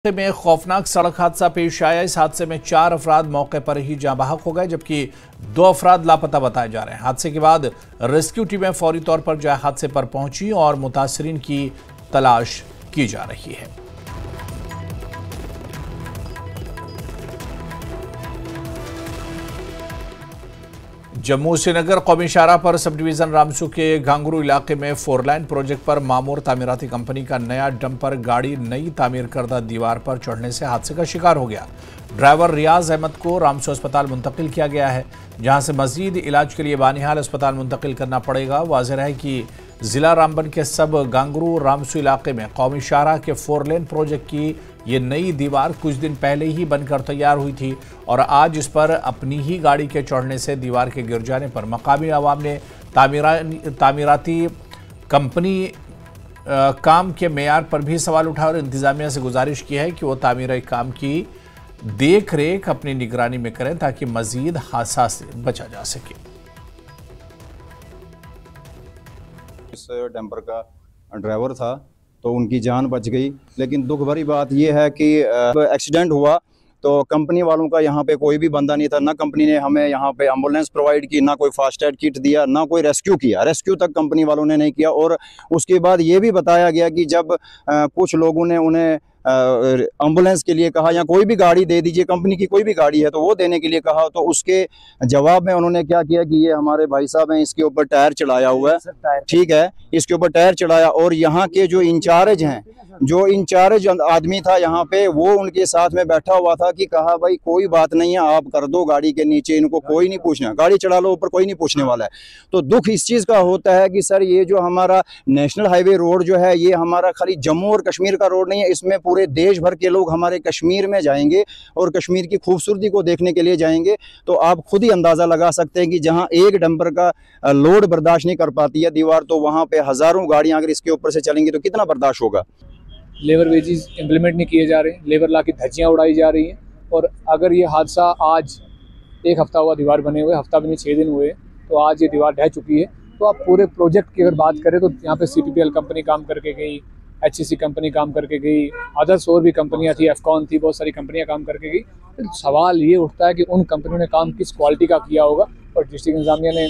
में खौफनाक सड़क हादसा पेश आया। इस हादसे में 4 अफराद मौके पर ही जाँ बहक हो गए, जबकि 2 अफराद लापता बताए जा रहे हैं। हादसे के बाद रेस्क्यू टीमें फौरी तौर पर जाए हादसे पर पहुंची और मुतासरीन की तलाश की जा रही है। जम्मू श्रीनगर कौमी शाहराह पर सब डिवीजन रामसू के घांगरू इलाके में 4 लाइन प्रोजेक्ट पर मामूर तामीराती कंपनी का नया डंपर गाड़ी नई तामीर करदा दीवार पर चढ़ने से हादसे का शिकार हो गया। ड्राइवर रियाज अहमद को रामसू अस्पताल मुंतकिल किया गया है, जहां से मजीद इलाज के लिए बानिहाल अस्पताल मुंतकिल करना पड़ेगा। वाज़ेह है कि जिला रामबन के सब गांगरू रामसू इलाके में कौमी शाहराह के 4 लेन प्रोजेक्ट की ये नई दीवार कुछ दिन पहले ही बनकर तैयार हुई थी और आज इस पर अपनी ही गाड़ी के चढ़ने से दीवार के गिर जाने पर मकामी आवाम ने तामीराती कंपनी काम के मेयार पर भी सवाल उठाया और इंतजामिया से गुजारिश की है कि वो तामीरी काम की देख रेख अपनी निगरानी में करें ताकि मजीद हादसा से बचा जा सके। इस डंपर का ड्राइवर था तो उनकी जान बच गई, लेकिन दुख भरी बात यह है कि एक्सीडेंट हुआ तो कंपनी वालों का यहाँ पे कोई भी बंदा नहीं था। ना कंपनी ने हमें यहाँ पे एम्बुलेंस प्रोवाइड की, ना कोई फास्ट एड किट दिया, ना कोई रेस्क्यू किया। रेस्क्यू तक कंपनी वालों ने नहीं किया। और उसके बाद ये भी बताया गया कि जब कुछ लोगों ने उन्हें एम्बुलेंस के लिए कहा या कोई भी गाड़ी दे दीजिए, कंपनी की कोई भी गाड़ी है तो वो देने के लिए कहा, तो उसके जवाब में उन्होंने क्या किया कि ये हमारे भाई साहब हैं, इसके ऊपर टायर चढ़ाया हुआ है, ठीक है, इसके ऊपर टायर चढ़ाया। और यहाँ के जो इंचार्ज हैं, जो इंचार्ज आदमी था यहाँ पे, वो उनके साथ में बैठा हुआ था कि कहा भाई कोई बात नहीं है, आप कर दो गाड़ी के नीचे, इनको कोई नहीं पूछना, गाड़ी चढ़ा लो ऊपर, कोई नहीं पूछने वाला है। तो दुख इस चीज़ का होता है कि सर ये जो हमारा नेशनल हाईवे रोड जो है, ये हमारा खाली जम्मू और कश्मीर का रोड नहीं है, इसमें पूरे देश भर के लोग हमारे कश्मीर में जाएंगे और कश्मीर की खूबसूरती को देखने के लिए जाएंगे। तो आप खुद ही अंदाज़ा लगा सकते हैं कि जहाँ एक डंपर का लोड बर्दाश्त नहीं कर पाती है दीवार, तो वहाँ पे हज़ारों गाड़ियाँ अगर इसके ऊपर से चलेंगी तो कितना बर्दाश्त होगा। लेबर वेजेस इम्प्लीमेंट नहीं किए जा रहे हैं, लेबर ला की धज्जियाँ उड़ाई जा रही हैं। और अगर ये हादसा आज 1 हफ्ता हुआ दीवार बने हुए, हफ्ता भी नहीं 6 दिन हुए, तो आज ये दीवार ढह चुकी है। तो आप पूरे प्रोजेक्ट की अगर बात करें तो यहाँ पे CPPL कंपनी काम करके गई, HCC कंपनी काम करके गई, अदर्स और भी कंपनियाँ थी, एफकॉन थी, बहुत सारी कंपनियाँ काम करके गई। तो सवाल ये उठता है कि उन कंपनियों ने काम किस क्वालिटी का किया होगा और डिस्ट्रिक्ट इंतजामिया ने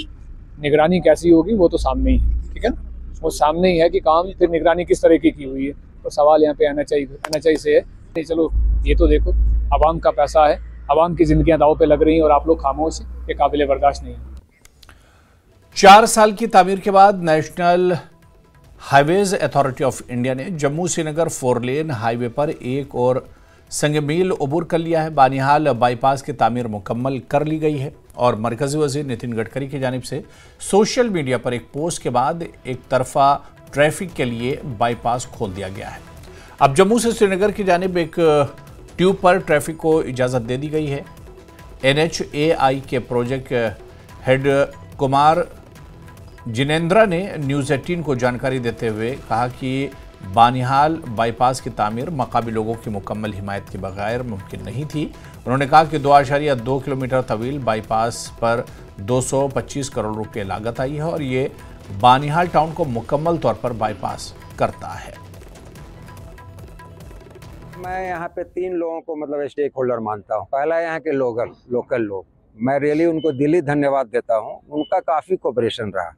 निगरानी कैसी होगी, वो तो सामने ही है, ठीक है ना, वो सामने ही है कि काम फिर निगरानी किस तरह की हुई है। और सवाल यहाँ पे NHI से है। चलो ये तो देखो, आवाम का पैसा है, आवाम की जिंदगियां दांव पे लग रही हैं और आप लोग खामोश हैं, ये काबिल बर्दाश्त नहीं है। 4 साल की तामीर के बाद national highways authority of India ने जम्मू श्रीनगर 4 लेन हाईवे पर एक और संगमील अबूर कर लिया है। बानिहाल बाईपास की तामीर मुकम्मल कर ली गई है और मरकजी वजीर नितिन गडकरी की जानिब से सोशल मीडिया पर एक पोस्ट के बाद एक तरफा ट्रैफिक के लिए बाईपास खोल दिया गया है। अब जम्मू से श्रीनगर की जानिब एक ट्यूब पर ट्रैफिक को इजाज़त दे दी गई है। NHAI के प्रोजेक्ट हेड कुमार जिनेंद्रा ने न्यूज़ 18 को जानकारी देते हुए कहा कि बानिहाल बाईपास की तामीर मकामी लोगों की मुकम्मल हिमायत के बगैर मुमकिन नहीं थी। उन्होंने कहा कि 2.2 किलोमीटर तवील बाईपास पर 225 करोड़ रुपये लागत आई है और ये बानिहाल टाउन को मुकम्मल तौर पर बाईपास करता है। मैं यहाँ पे 3 लोगों को मतलब स्टेक होल्डर मानता हूँ। पहला यहाँ के लोकल लोग, मैं रियली उनको दिली धन्यवाद देता हूँ। उनका काफ़ी कोऑपरेशन रहा,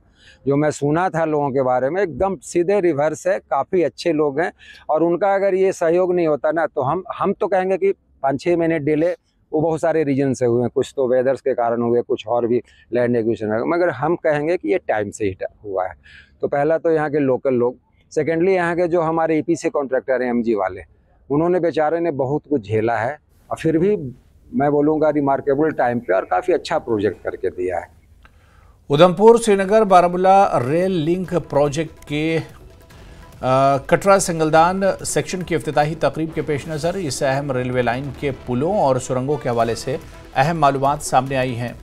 जो मैं सुना था लोगों के बारे में, एकदम सीधे रिवर्स है, काफ़ी अच्छे लोग हैं। और उनका अगर ये सहयोग नहीं होता ना तो हम तो कहेंगे कि 5-6 महीने डिले वो बहुत सारे रीजन से हुए हैं, कुछ तो वेदर्स के कारण हुए, कुछ और भी लैंड एक्विजिशन, मगर हम कहेंगे कि ये टाइम से ही हुआ है। तो पहला तो यहाँ के लोकल लोग। सेकेंडली यहाँ के जो हमारे EPC कॉन्ट्रैक्टर हैं MG वाले, उन्होंने बेचारे ने बहुत कुछ झेला है और फिर भी मैं बोलूँगा रिमार्केबल टाइम पे और काफ़ी अच्छा प्रोजेक्ट करके दिया है। Udhampur Srinagar Baramulla rail link project के कटरा सिंगलदान सेक्शन की इफ्तिताही तकरीब के पेश नज़र इस अहम रेलवे लाइन के पुलों और सुरंगों के हवाले से अहम मालूमात सामने आई हैं।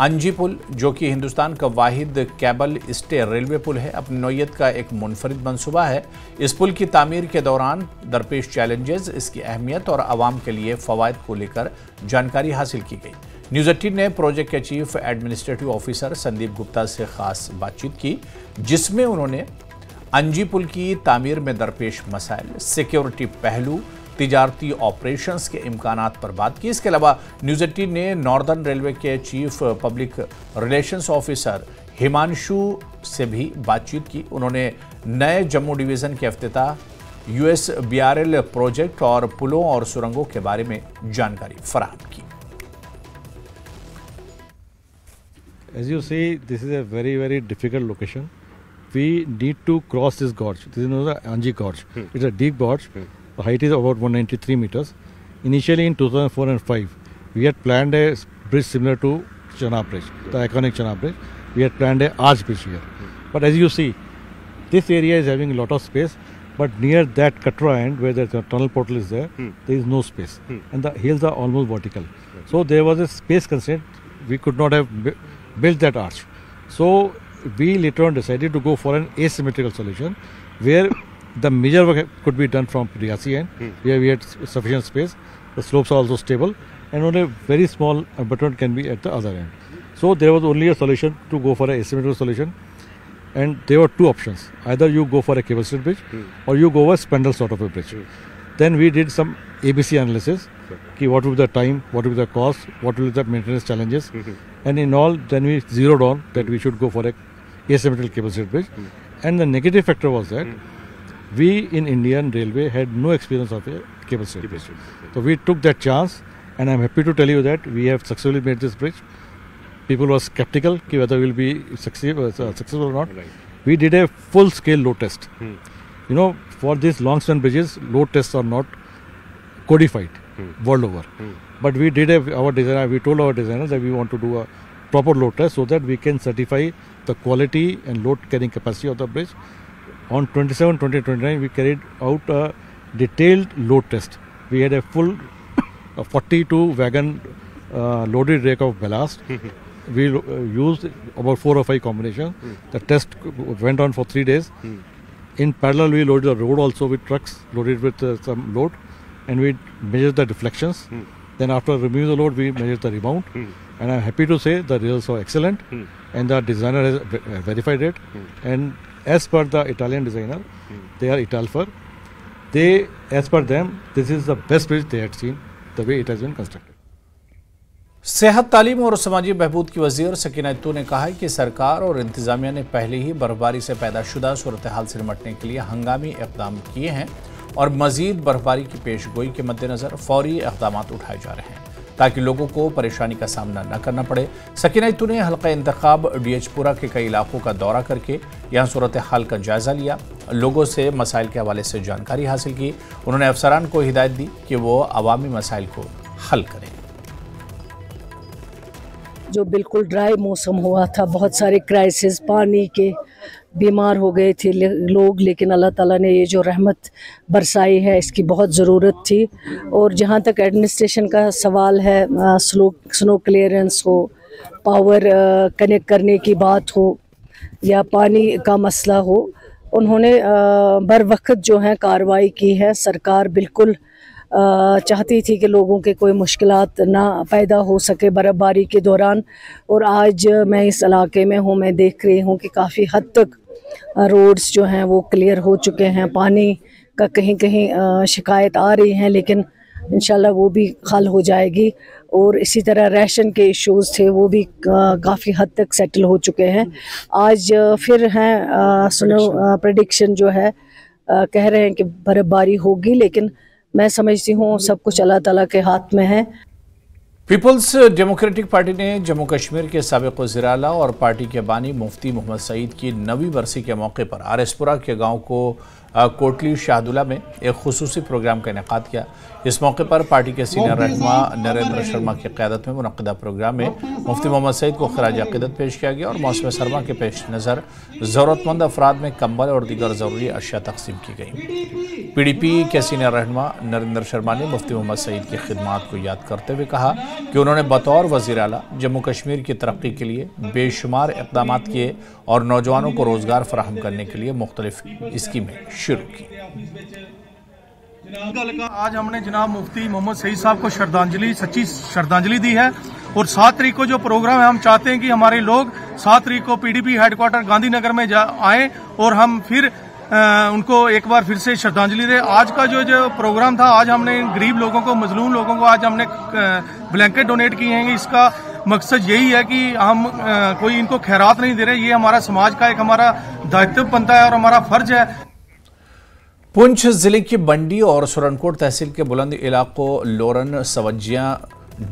अंजी पुल, जो कि हिंदुस्तान का वाहिद केबल स्टे रेलवे पुल है, अपनी नौयत का एक मुनफरिद मंसूबा है। इस पुल की तामीर के दौरान दरपेश चैलेंजेस, इसकी अहमियत और आवाम के लिए फ़वाइद को लेकर जानकारी हासिल की गई। न्यूज़ 18 ने प्रोजेक्ट के chief administrative officer Sandeep Gupta से खास बातचीत की, जिसमें उन्होंने अंजी पुल की तामीर में दरपेश मसाइल, सिक्योरिटी पहलू, तिजारती ऑपरेशंस के इम्कानात पर बात की। इसके अलावा न्यूज़ 18 ने नॉर्दर्न रेलवे के chief public relations officer Himanshu से भी बातचीत की। उन्होंने नए जम्मू डिवीज़न के इफ्तिताह, USBRL प्रोजेक्ट और पुलों और सुरंगों के बारे में जानकारी फराहम की। As you see, this is a very, very difficult location. We need to cross this gorge. This is known as Anji Gorge. It's a deep gorge. The height is about 193 meters. Initially in 2004 and 5, we had planned a bridge similar to Chenab Bridge, the iconic Chenab Bridge. We had planned a arch bridge here. But as you see, this area is having a lot of space. But near that Katra end, where the tunnel portal is there, there is no space. And the hills are almost vertical. So there was a space constraint. We could not have built that arch. So we later on decided to go for an asymmetrical solution where the major work could be done from Riyasi end, where we had sufficient space. The slopes are also stable and only a very small abutment can be at the other end. So there was only a solution to go for an asymmetrical solution, and there were two options. Either you go for a cable stayed bridge or you go for a spindle sort of a bridge. Then we did some ABC analysis. What will be the time, what will be the cost, what will be the maintenance challenges, and in all then we zeroed on that we should go for a asymmetrical cable stayed bridge. And the negative factor was that we in Indian Railway had no experience of a cable stayed bridge. So we took that chance, and I am happy to tell you that we have successfully made this bridge. People were skeptical whether we will be successful or not. We did a full scale load test. You know, for these long span bridges, load tests are not codified world over. But we did we told our designers that we want to do a proper load test so that we can certify the quality and load carrying capacity of the bridge. On 27, 20, 29, we carried out a detailed load test. We had a full 42 wagon loaded rake of ballast. We used about 4 or 5 combinations. The test went on for 3 days. In parallel, we loaded the road also with trucks loaded with some load, and we measured the deflections. Then after removing the load, we measured the rebound. And I'm happy to say the results were excellent, and the designer has verified it. And as per the Italian designer, they are Italfer. As per them, this is the best bridge they had seen, the way it has been constructed. सेहत, तालीम और समाजी बहबूद की वजीर सकीना इत्तू ने कहा है कि सरकार और इंतजामिया ने पहले ही बर्फबारी से पैदा शुदा सूरत हाल से निपटने के लिए हंगामी इक़दाम किए हैं और मजीद बर्फबारी की पेशगोई के मद्देनज़र फौरी इक़दाम उठाए जा रहे हैं ताकि लोगों को परेशानी का सामना न करना पड़े। सकीना इत्तू ने हल्का इंतखाब डीएचपुरा के कई इलाकों का दौरा करके यहाँ सूरत हाल का जायज़ा लिया, लोगों से मसाइल के हवाले से जानकारी हासिल की। उन्होंने अफसरान को हिदायत दी कि वो अवामी मसाइल को हल करें। जो बिल्कुल ड्राई मौसम हुआ था, बहुत सारे क्राइसिस, पानी के, बीमार हो गए थे लोग, लेकिन अल्लाह ताला ने ये जो रहमत बरसाई है इसकी बहुत ज़रूरत थी। और जहाँ तक एडमिनिस्ट्रेशन का सवाल है, स्नो क्लियरेंस हो, पावर कनेक्ट करने की बात हो या पानी का मसला हो, उन्होंने बर वक्त जो है कार्रवाई की है। सरकार बिल्कुल चाहती थी कि लोगों के कोई मुश्किलात ना पैदा हो सके बर्फ़बारी के दौरान। और आज मैं इस इलाके में हूँ, मैं देख रही हूँ कि काफ़ी हद तक रोड्स जो हैं वो क्लियर हो चुके हैं। पानी का कहीं कहीं शिकायत आ रही हैं, लेकिन इंशाल्लाह वो भी हल हो जाएगी। और इसी तरह राशन के इश्यूज़ थे, वो भी काफ़ी हद तक सेटल हो चुके हैं। आज फिर हैं सुनो प्रेडिक्शन जो है कह रहे हैं कि बर्फ़बारी होगी, लेकिन मैं समझती हूँ सब कुछ अल्लाह ताला के हाथ में है। पीपल्स डेमोक्रेटिक पार्टी ने जम्मू कश्मीर के साबिक़ वज़ीर आला और पार्टी के बानी मुफ्ती मोहम्मद सईद की 9वीं बरसी के मौके पर आरएसपुरा के गांव को कोटली शाहदुल्ला में एक खुसूसी प्रोग्राम का इनेकाद किया। इस मौके पर पार्टी के सीनियर रहनुमा नरेंद्र शर्मा की क़यादत में मुनक़्क़दा प्रोग्राम में मुफ्ती मोहम्मद सईद को ख़राज अक़ीदत पेश किया गया और मौसम सरमा के पेश नज़र ज़रूरतमंद अफराद में कंबल और दीगर ज़रूरी अशिया तक़सीम की गई। PDP के सीनियर रहनुमा नरेंद्र शर्मा ने मुफ्ती मोहम्मद सईद की खिदमात को याद करते हुए कहा कि उन्होंने बतौर वज़ीर आला जम्मू कश्मीर की तरक्की के लिए बेशुमार इक़दाम किए और नौजवानों को रोज़गार फराहम करने के लिए मुख्तलिफ स्कीमें शुरू की। आज हमने जनाब मुफ्ती मोहम्मद सईद साहब को सच्ची श्रद्धांजलि दी है। और 7 तारीख को जो प्रोग्राम है, हम चाहते हैं कि हमारे लोग 7 तारीख को PDP हेडक्वार्टर गांधीनगर में आएँ और हम फिर उनको एक बार फिर से श्रद्धांजलि दे। आज का जो प्रोग्राम था, आज हमने गरीब लोगों को, मजलूम लोगों को आज हमने ब्लैंकेट डोनेट किए हैं। इसका मकसद यही है कि हम कोई इनको खैरात नहीं दे रहे, ये हमारा समाज का एक हमारा दायित्व बनता है और हमारा फर्ज है। पुंछ जिले की बंडी और सुरनकोट तहसील के बुलंद इलाकों लोरन, सवज्जियां,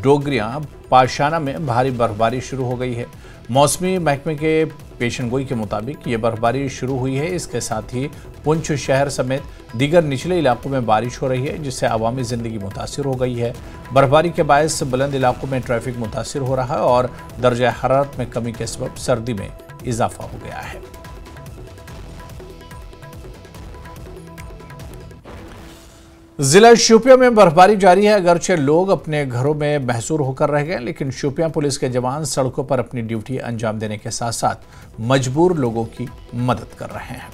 डोगरियां, पाशाना में भारी बर्फबारी शुरू हो गई है। मौसमी महकमे के पेशनगोई के मुताबिक ये बर्फबारी शुरू हुई है। इसके साथ ही पुंछ शहर समेत दीगर निचले इलाकों में बारिश हो रही है, जिससे आवामी जिंदगी मुतासिर हो गई है। बर्फबारी के बायस बुलंद इलाकों में ट्रैफिक मुतासिर हो रहा है और दर्जा हरारत में कमी के सबब सर्दी में इजाफा हो गया है। जिला शोपियां में बर्फबारी जारी है। अगरचे लोग अपने घरों में महसूर होकर रह गए, लेकिन शोपियां पुलिस के जवान सड़कों पर अपनी ड्यूटी अंजाम देने के साथ साथ मजबूर लोगों की मदद कर रहे हैं।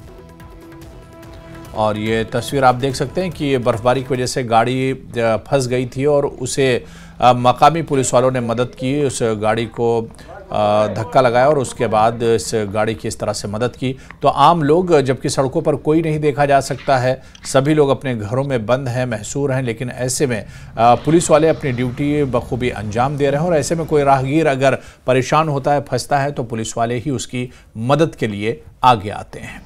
और ये तस्वीर आप देख सकते हैं कि ये बर्फबारी की वजह से गाड़ी फंस गई थी और उसे मकामी पुलिस वालों ने मदद की, उस गाड़ी को धक्का लगाया और उसके बाद इस गाड़ी की इस तरह से मदद की। तो आम लोग, जबकि सड़कों पर कोई नहीं देखा जा सकता है, सभी लोग अपने घरों में बंद हैं, महसूर हैं, लेकिन ऐसे में पुलिस वाले अपनी ड्यूटी बखूबी अंजाम दे रहे हैं। और ऐसे में कोई राहगीर अगर परेशान होता है, फंसता है, तो पुलिस वाले ही उसकी मदद के लिए आगे आते हैं।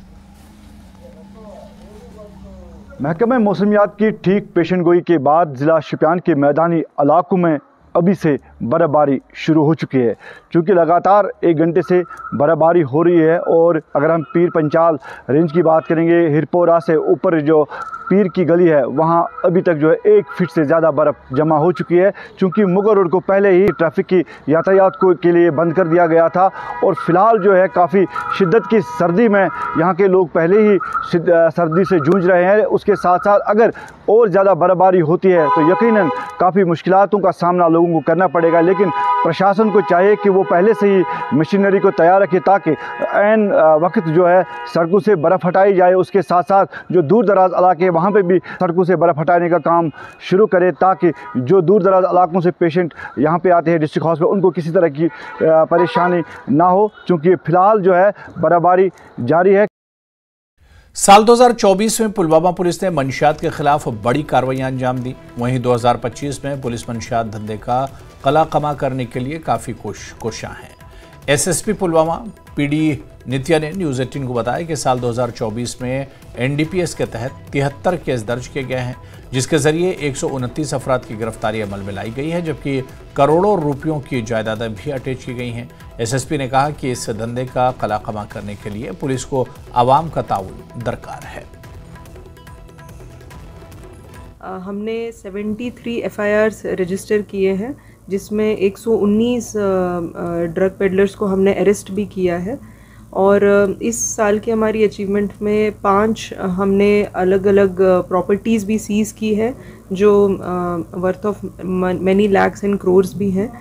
महकमा मौसमियात की ठीक पेशनगोई के बाद ज़िला शोपियान के मैदानी इलाकों में अभी से बर्फबारी शुरू हो चुकी है। क्योंकि लगातार 1 घंटे से बर्फबारी हो रही है और अगर हम पीर पंचाल रेंज की बात करेंगे, हिरपोरा से ऊपर जो पीर की गली है वहाँ अभी तक जो है 1 फीट से ज़्यादा बर्फ़ जमा हो चुकी है। क्योंकि मुगल रोड को पहले ही ट्रैफिक की यातायात के लिए बंद कर दिया गया था और फ़िलहाल जो है काफ़ी शिद्दत की सर्दी में यहाँ के लोग पहले ही सर्दी से जूझ रहे हैं। उसके साथ साथ अगर और ज़्यादा बर्फबारी होती है तो यकीनन काफ़ी मुश्किलातों का सामना लोगों को करना पड़ेगा। लेकिन प्रशासन को चाहिए कि वो पहले से ही मशीनरी को तैयार रखे ताकि ऐन वक्त जो है सड़कों से बर्फ़ हटाई जाए। उसके साथ साथ जो दूर दराज इलाके वहाँ पे भी सड़कों से बर्फ़ हटाने का काम शुरू करे ताकि जो दूर दराज इलाकों से पेशेंट यहाँ पे आते हैं डिस्ट्रिक्ट हॉस्पिटल, उनको किसी तरह की परेशानी ना हो। क्योंकि फ़िलहाल जो है बर्फबारी जारी है। साल 2024 में पुलवामा पुलिस ने मंशियात के खिलाफ बड़ी कार्रवाइयां अंजाम दी। वहीं 2025 में पुलिस मंशियात धंधे का कला कमा करने के लिए काफ़ी कोशियां हैं। एसएसपी पुलवामा पीडी नित्या ने न्यूज़ 18 को बताया कि साल 2024 में एनडीपीएस के तहत 73 केस दर्ज किए गए हैं, जिसके जरिए 129 अफराद की गिरफ्तारी अमल में लाई गई है, जबकि करोड़ों रुपयों की जायदादें भी अटैच की गई हैं। एसएसपी ने कहा कि इस धंधे का कला कमा करने के लिए पुलिस को आवाम का ताउन दरकार है। हमने 73 एफआईआर्स रजिस्टर किए हैं, जिसमें 119 ड्रग पेडलर्स को हमने अरेस्ट भी किया है। और इस साल की हमारी अचीवमेंट में 5 हमने अलग अलग प्रॉपर्टीज़ भी सीज़ की है, जो worth of many lakhs and crores भी हैं।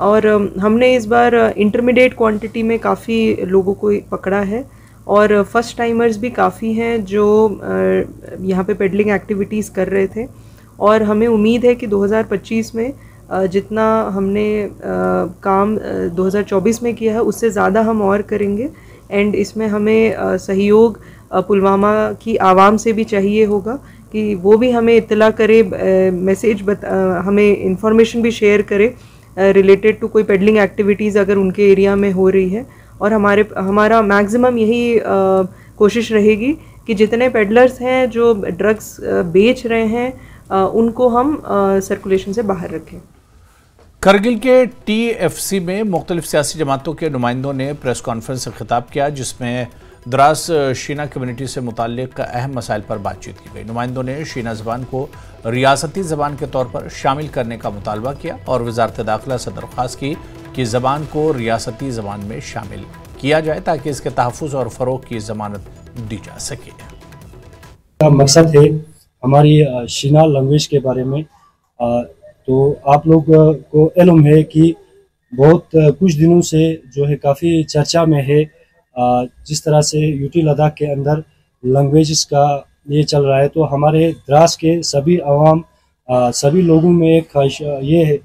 और हमने इस बार इंटरमीडिएट क्वांटिटी में काफ़ी लोगों को पकड़ा है और फर्स्ट टाइमर्स भी काफ़ी हैं जो यहाँ पे पेडलिंग एक्टिविटीज़ कर रहे थे। और हमें उम्मीद है कि 2025 में जितना हमने काम 2024 में किया है उससे ज़्यादा हम और करेंगे। एंड इसमें हमें सहयोग पुलवामा की आवाम से भी चाहिए होगा कि वो भी हमें इत्तला करे, हमें इंफॉर्मेशन भी शेयर करे रिलेटेड टू कोई पेडलिंग एक्टिविटीज़ अगर उनके एरिया में हो रही है। और हमारा मैक्सिमम यही कोशिश रहेगी कि जितने पेडलर्स हैं जो ड्रग्स बेच रहे हैं उनको हम सर्कुलेशन से बाहर रखें। करगिल के टीएफसी में मुख्तलिफ सियासी जमातों के नुमाइंदों ने प्रेस कॉन्फ्रेंस से खिताब किया, जिसमें द्रास शीना कम्युनिटी से मुताल्लिक अहम मसाइल पर बातचीत की गई। नुमाइंदों ने शीना ज़बान को रियासती ज़बान के तौर पर शामिल करने का मुतालबा किया और वजारत दाखिला से दरख्वास्त की कि ज़बान को रियासती ज़बान में शामिल किया जाए ताकि इसके तहफ़्फ़ुज़ और फ़रोग़ की ज़मानत दी जा सके। का मकसद है हमारी शीना लैंग्वेज के बारे में। तो आप लोग को इल्म है कि बहुत कुछ दिनों से जो है काफ़ी चर्चा में है, जिस तरह से यूटी लद्दाख के अंदर लैंग्वेजेस का ये चल रहा है। तो हमारे द्रास के सभी आवाम सभी लोगों में एक ख्वाहिश ये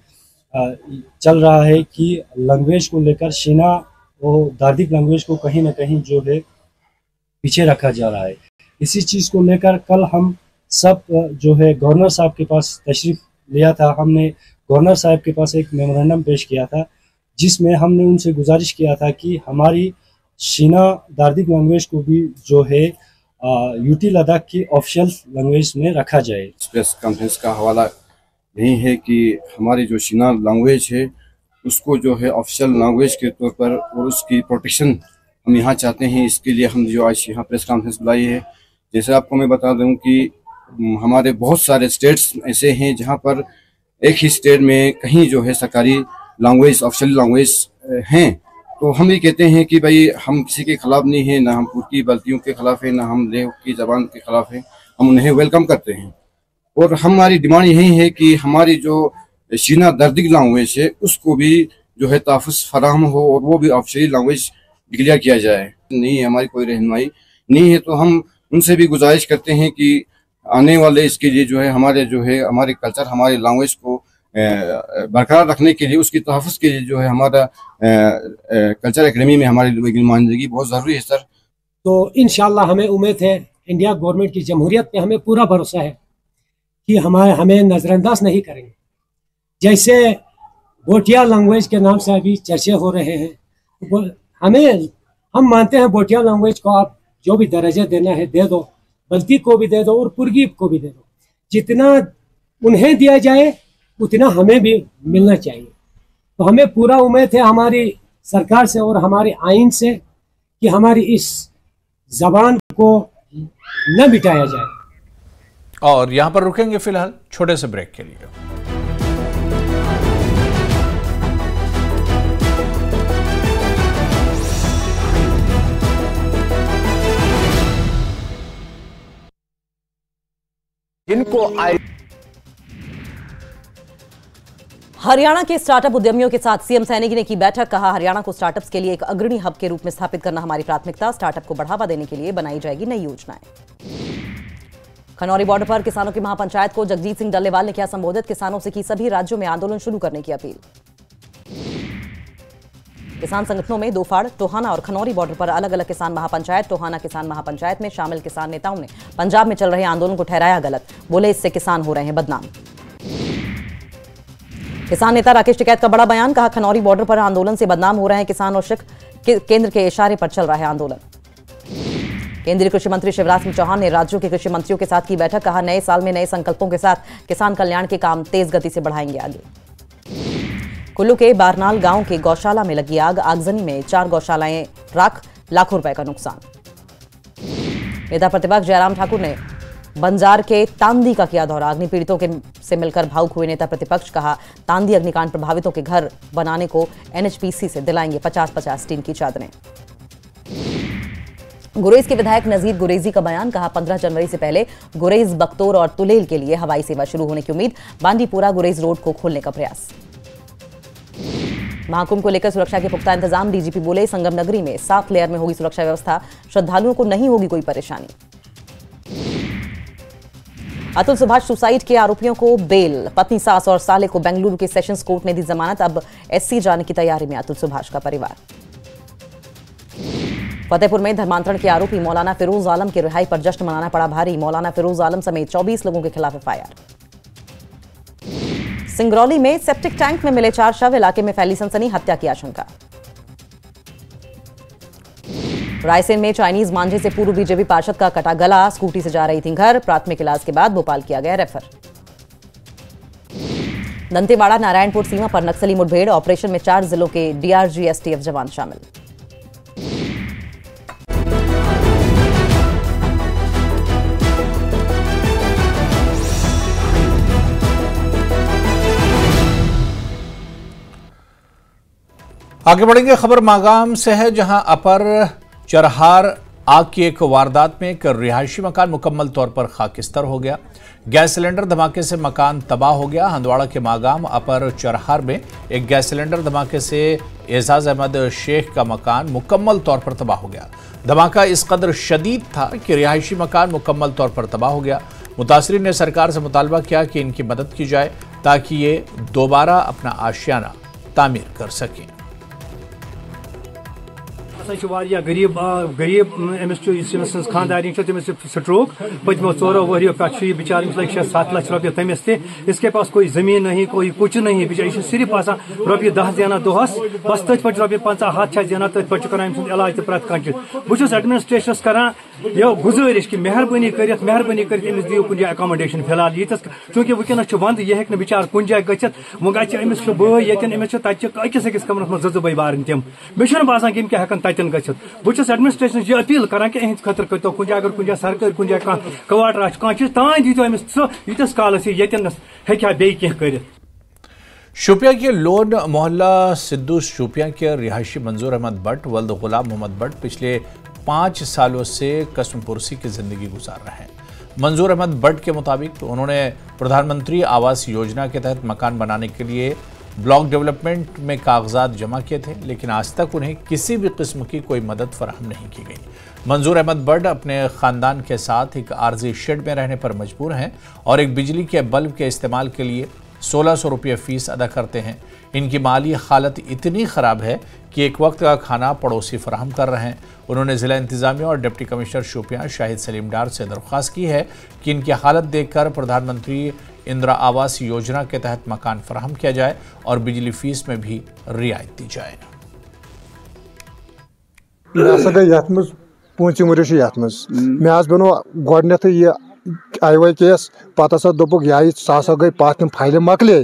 चल रहा है कि लैंग्वेज को लेकर शीना और दार्दिक लैंग्वेज को कहीं ना कहीं जो है पीछे रखा जा रहा है। इसी चीज़ को लेकर कल हम सब जो है गवर्नर साहब के पास तशरीफ लिया था। हमने गवर्नर साहब के पास एक मेमोरेंडम पेश किया था, जिसमें हमने उनसे गुजारिश किया था कि हमारी शीना दार्दिक लैंग्वेज को भी जो है यूटी लद्दाख की ऑफिशियल लैंग्वेज में रखा जाए। प्रेस कॉन्फ्रेंस का हवाला यही है कि हमारी जो शीना लैंग्वेज है उसको जो है ऑफिशियल लैंग्वेज के तौर पर और उसकी प्रोटेक्शन हम यहाँ चाहते हैं। इसके लिए हम जो आज यहाँ प्रेस कॉन्फ्रेंस बुलाई है। जैसे आपको मैं बता दूं कि हमारे बहुत सारे स्टेट्स ऐसे हैं जहाँ पर एक ही स्टेट में कहीं जो है सरकारी लैंग्वेज ऑफिशियल लैंग्वेज हैं। तो हम ये कहते हैं कि भाई हम किसी के खिलाफ नहीं है, ना हम पूरी गलतियों के खिलाफ है, ना हम लेह की ज़बान के खिलाफ है। हम उन्हें वेलकम करते हैं और हमारी डिमांड यही है कि हमारी जो शीना दार्दिक लैंग्वेज है उसको भी जो है तहफ़्फ़ुज़ फराहम हो और वो भी ऑफिशियल लैंग्वेज डिक्लेयर किया जाए। नहीं है हमारी कोई रहनुमाई नहीं है, तो हम उनसे भी गुजारिश करते हैं कि आने वाले इसके लिए जो है हमारे कल्चर हमारे लैंग्वेज को बरकरार रखने के लिए, उसकी तहफ़्फ़ुज़ के लिए जो है हमारा कल्चर एकेडमी में हमारी नुमाइंदगी बहुत ज़रूरी है सर। तो इंशाल्लाह हमें उम्मीद है, इंडिया गवर्नमेंट की जमहूरियत पे हमें पूरा भरोसा है कि हमें नज़रअंदाज नहीं करेंगे। जैसे बोटिया लैंग्वेज के नाम से अभी चर्चे हो रहे हैं, हम मानते हैं बोटिया लैंग्वेज को आप जो भी दर्जा देना है दे दो, बल्ती को भी दे दो और पुरगीब को भी दे दो। जितना उन्हें दिया जाए उतना हमें भी मिलना चाहिए। तो हमें पूरा उम्मीद है हमारी सरकार से और हमारे आइन से कि हमारी इस जबान को न मिटाया जाए। और यहाँ पर रुकेंगे फिलहाल छोटे से ब्रेक के लिए। हरियाणा के स्टार्टअप उद्यमियों के साथ सीएम सैनी ने की बैठक। कहा, हरियाणा को स्टार्टअप्स के लिए एक अग्रणी हब के रूप में स्थापित करना हमारी प्राथमिकता। स्टार्टअप को बढ़ावा देने के लिए बनाई जाएगी नई योजनाएं। खनौरी बॉर्डर पर किसानों की महापंचायत को जगजीत सिंह डल्लेवाल ने किया संबोधित। किसानों से की सभी राज्यों में आंदोलन शुरू करने की अपील। किसान संगठनों में दो फाड़, टोहाना और खनौरी बॉर्डर पर अलग अलग किसान महापंचायत। टोहाना किसान महापंचायत में शामिल किसान नेताओं ने पंजाब में चल रहे आंदोलन को ठहराया गलत। बोले, इससे किसान हो रहे हैं बदनाम। किसान नेता राकेश टिकैत का बड़ा बयान। कहा, खनौरी बॉर्डर पर आंदोलन से बदनाम हो रहे हैं किसान और सिख। केंद्र के इशारे पर चल रहा है आंदोलन। केंद्रीय कृषि मंत्री शिवराज सिंह चौहान ने राज्यों के कृषि मंत्रियों के साथ की बैठक। कहा, नए साल में नए संकल्पों के साथ किसान कल्याण के काम तेज गति से बढ़ाएंगे आगे। कुल्लू के बारनाल गांव के गौशाला में लगी आग। आगजनी में 4 गौशालाएं राख, लाखों रुपए का नुकसान। नेता प्रतिपक्ष जयराम ठाकुर ने बंजार के तांदी का किया दौरा। अग्नि पीड़ितों से मिलकर भावुक हुए नेता प्रतिपक्ष। कहा, तांदी अग्निकांड प्रभावितों के घर बनाने को एनएचपीसी से दिलाएंगे 50-50 टीन की चादरें। गुरेज के विधायक नजीर गुरेजी का बयान। कहा, 15 जनवरी से पहले गुरेज, बख्तौर और तुलेल के लिए हवाई सेवा शुरू होने की उम्मीद। बांडीपुरा गुरेज रोड को खोलने का प्रयास। महाकुंभ को लेकर सुरक्षा के पुख्ता इंतजाम। डीजीपी बोले, संगम नगरी में 7 लेयर में होगी सुरक्षा व्यवस्था। श्रद्धालुओं को नहीं होगी कोई परेशानी। अतुल सुभाष सुसाइड के आरोपियों को बेल। पत्नी, सास और साले को बेंगलुरु के सेशंस कोर्ट ने दी जमानत। अब एससी जाने की तैयारी में अतुल सुभाष का परिवार। फतेहपुर में धर्मांतरण के आरोपी मौलाना फिरोज आलम की रिहाई पर जश्न मनाना पड़ा भारी। मौलाना फिरोज आलम समेत 24 लोगों के खिलाफ एफआईआर। सिंगरौली में सेप्टिक टैंक में मिले 4 शव। इलाके में फैली सनसनी, हत्या की आशंका। रायसेन में चाइनीज मांझे से पूर्व बीजेपी पार्षद का कटा गला। स्कूटी से जा रही थी घर। प्राथमिक इलाज के बाद भोपाल किया गया रेफर। दंतेवाड़ा नारायणपुर सीमा पर नक्सली मुठभेड़। ऑपरेशन में 4 जिलों के डीआरजी एसटीएफ जवान शामिल। आगे बढ़ेंगे। खबर मागाम से है, जहां अपर चरहार आग की एक वारदात में एक रिहायशी मकान मुकम्मल तौर पर खाकिस्तर हो गया। गैस सिलेंडर धमाके से मकान तबाह हो गया। हंदवाड़ा के मागाम अपर चरहार में एक गैस सिलेंडर धमाके से एजाज अहमद शेख का मकान मुकम्मल तौर पर तबाह हो गया। धमाका इस कदर शदीद था कि रिहायशी मकान मुकम्मल तौर पर तबाह हो गया। मुतासरीन ने सरकार से मुतालबा किया कि इनकी मदद की जाए ताकि ये दोबारा अपना आशियाना तामीर कर सकें। गरीब अमिस खानदारी तमिस स्ट्रोक पत्मो 4 वरियो कत बिचार लग 6-7 लाख रुपये तमिस इसके पास कोई जमीन नहीं, कोई कुछ नहीं, बिचार सिर्फ आसान रुपये 10 देना दोहस बस तथ पे रुपये 50 देना तथ पे कर इलाज तो प्रत कह बहुत एडमिनिस्ट्रेशन करान यह गुजारिश कि मेहरबानी कर अमिस दियो कुछ अकोमोडेशन फिलहाल ये चूंकि वनस वंद यह हे बिचार कुछ जाए गमिस अमिस बो ये अमिस अकिस अकिस कमरस मज 2 बार तम मे बासान कि हेकन तन गि बहुत एडमिनिस्ट्रेशन यह अपील करान कि अहद खतर करो कुछ अगर कुछ सरकार कुछ कह क्वाटर आ चीज तान दीतो अमिस यूतिस कालस ये हेक्या बे कह कर। शोपियां के लोन मोहल्ला सिद्धू शोपियां के रिहायशी मंजूर अहमद भट्ट वल्द गुलाम मोहम्मद भट्ट पिछले 5 सालों से कस्मपुरसी की जिंदगी गुजार रहे हैं। मंजूर अहमद भट्ट के मुताबिक उन्होंने प्रधानमंत्री आवास योजना के तहत मकान बनाने के लिए ब्लॉक डेवलपमेंट में कागजात जमा किए थे, लेकिन आज तक उन्हें किसी भी किस्म की कोई मदद फराहम नहीं की गई। मंजूर अहमद भट्ट अपने खानदान के साथ एक आर्जी शेड में रहने पर मजबूर हैं और एक बिजली के बल्ब के इस्तेमाल के लिए 1600 रुपये फीस अदा करते हैं। इनकी माली हालत इतनी ख़राब है कि एक वक्त का खाना पड़ोसी फराहम कर रहे हैं। उन्होंने ज़िला इंतज़ामिया और डिप्टी कमिश्नर शोपियां शाहिद सलीम डार से दरख्वास्त की है कि इनकी हालत देखकर प्रधानमंत्री इंदिरा आवास योजना के तहत मकान फराहम किया जाए और बिजली फीस में भी रियायत दी जाए। मैं बनो गोडनेथ ये आई केस पत दोपुक यह सा गई पात फाइल मकले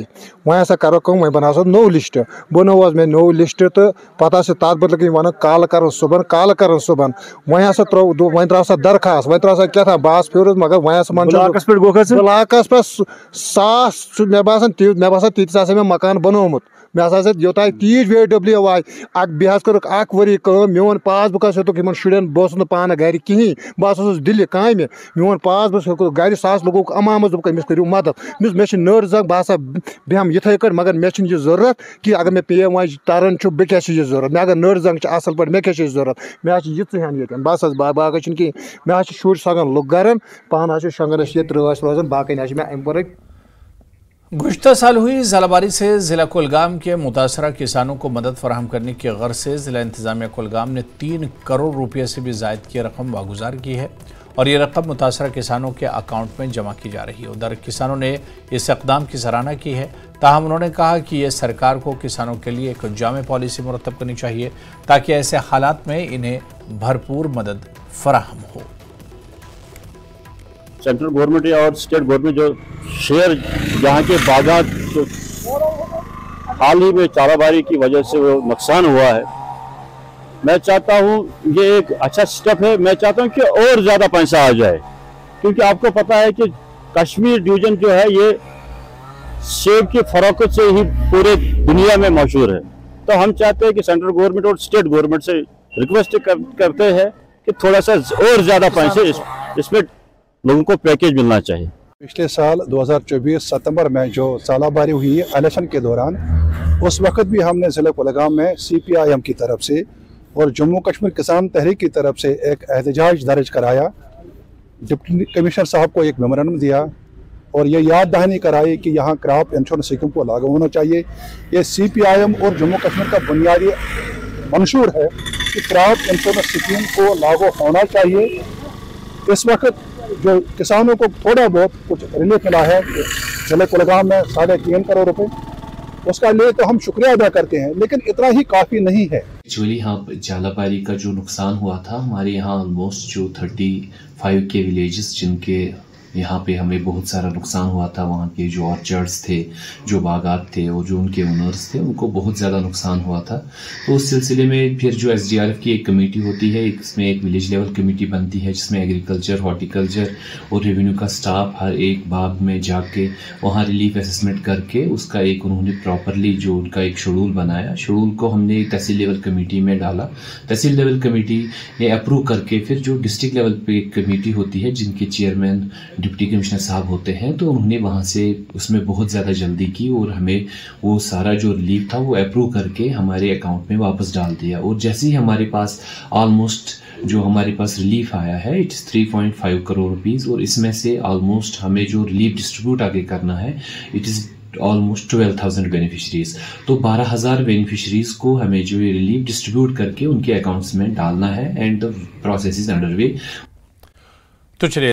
वह हसा करो वह बना नो लिस्ट बनो मे नो लिस्ट तो पत तथ बदल वन कल कर सुबह वह हसा वह त्रा दरखास्त वह त्रा क्या बास फिर मगर वह ब्लाकस पे 100 मे बासान तीस मे मकान बनोमुत मे योता तीज VW आय बेहद कर वरी मोन पासबुक हेतुक शुरन बस पान गर कहीं बस दिल्ली काम मोन पासबुक गर 100 लोगों अमाम अमिस करू मदद मे नर जंग बह बेहम इथे कर मगर मे यह जरूरत कि अगर मे PM वाज तरन बे क्या जरूरत मे अगर नर जंग असल पे मे क्या जरूरत मे यहन ये बस बाकी कहीं मे शुर सगन लुक गरन पान शंगरस ये त्रस रोजान बाकी मे अम पर। गुज़श्ता साल हुई ज़ालाबारी से ज़िला कुलगाम के मुतासरा किसानों को मदद फराहम करने की गर्ज से ज़िला इंतज़ामिया कुलगाम ने 3 करोड़ रुपये से भी ज़ायद की रकम वागुजार की है और ये रकम मुतासरा किसानों के अकाउंट में जमा की जा रही है। उधर किसानों ने इस इक़दाम की सराहना की है, ताहम उन्होंने कहा कि ये सरकार को किसानों के लिए एक जामे पॉलिसी मुरतब करनी चाहिए ताकि ऐसे हालात में इन्हें भरपूर मदद फराहम हो। सेंट्रल गवर्नमेंट और स्टेट गवर्नमेंट जो शेयर जहाँ के बागात जो हाल ही में चाराबारी की वजह से वो नुकसान हुआ है, मैं चाहता हूँ ये एक अच्छा स्टेप है। मैं चाहता हूँ कि और ज़्यादा पैसा आ जाए, क्योंकि आपको पता है कि कश्मीर डिवीज़न जो है ये सेब की फरोख्त से ही पूरे दुनिया में मशहूर है। तो हम चाहते हैं कि सेंट्रल गवर्नमेंट और स्टेट गवर्नमेंट से रिक्वेस्ट करते हैं कि थोड़ा सा और ज़्यादा पैसे इसमें लोगों को पैकेज मिलना चाहिए। पिछले साल 2024 सितंबर में जो सालाबारी हुई इलेक्शन के दौरान, उस वक्त भी हमने ज़िला कुलगाम में CPIM की तरफ से और जम्मू कश्मीर किसान तहरीक की तरफ से एक एहतजाज दर्ज कराया। डिप्टी कमिश्नर साहब को एक मेमोरेंडम दिया और ये याद दहानी कराई कि यहाँ क्रॉप इंश्योरेंस स्कीम को लागू होना चाहिए। ये CPIM और जम्मू कश्मीर का बुनियादी मंशूर है कि क्रॉप इंश्योरेंस स्कीम को लागू होना चाहिए। इस वक्त जो किसानों को थोड़ा बहुत कुछ रिलीफ मिला है जिले कुलगाम में 3.5 करोड़ रुपए, उसका लिए तो हम शुक्रिया अदा करते हैं, लेकिन इतना ही काफ़ी नहीं है। एक्चुअली हाँ, झालाबारी का जो नुकसान हुआ था हमारे यहाँ ऑलमोस्ट जो 35 के विलेजेस जिनके यहाँ पे हमें बहुत सारा नुकसान हुआ था, वहाँ के जो ऑर्चर्ड्स थे, जो बागात थे और जो उनके ओनर्स थे, उनको बहुत ज़्यादा नुकसान हुआ था। तो उस सिलसिले में फिर जो SDRF की एक कमेटी होती है, इसमें एक विलेज लेवल कमेटी बनती है जिसमें एग्रीकल्चर, हॉर्टिकल्चर और रेवेन्यू का स्टाफ हर एक बाग में जाके वहाँ रिलीफ असेसमेंट करके उसका एक उन्होंने प्रॉपरली जो उनका एक शेड्यूल बनाया। शेड्यूल को हमने तहसील लेवल कमेटी में डाला। तहसील लेवल कमेटी ने अप्रूव करके फिर जो डिस्ट्रिक्ट लेवल पे एक कमेटी होती है जिनके चेयरमैन डिप्टी कमिश्नर साहब होते हैं, तो उन्होंने वहाँ से उसमें बहुत ज़्यादा जल्दी की और हमें वो सारा जो रिलीफ था वो अप्रूव करके हमारे अकाउंट में वापस डाल दिया। और जैसे ही हमारे पास ऑलमोस्ट जो हमारे पास रिलीफ आया है इट्स 3.5 करोड़ रुपीज़ और इसमें से ऑलमोस्ट हमें जो रिलीफ डिस्ट्रीब्यूट आगे करना है इट इज़ ऑलमोस्ट 12,000 बेनिफिशरीज। तो 12,000 बेनिफिशरीज को हमें जो ये रिलीफ डिस्ट्रीब्यूट करके उनके अकाउंट्स में डालना है and the process is under way. तो चलिए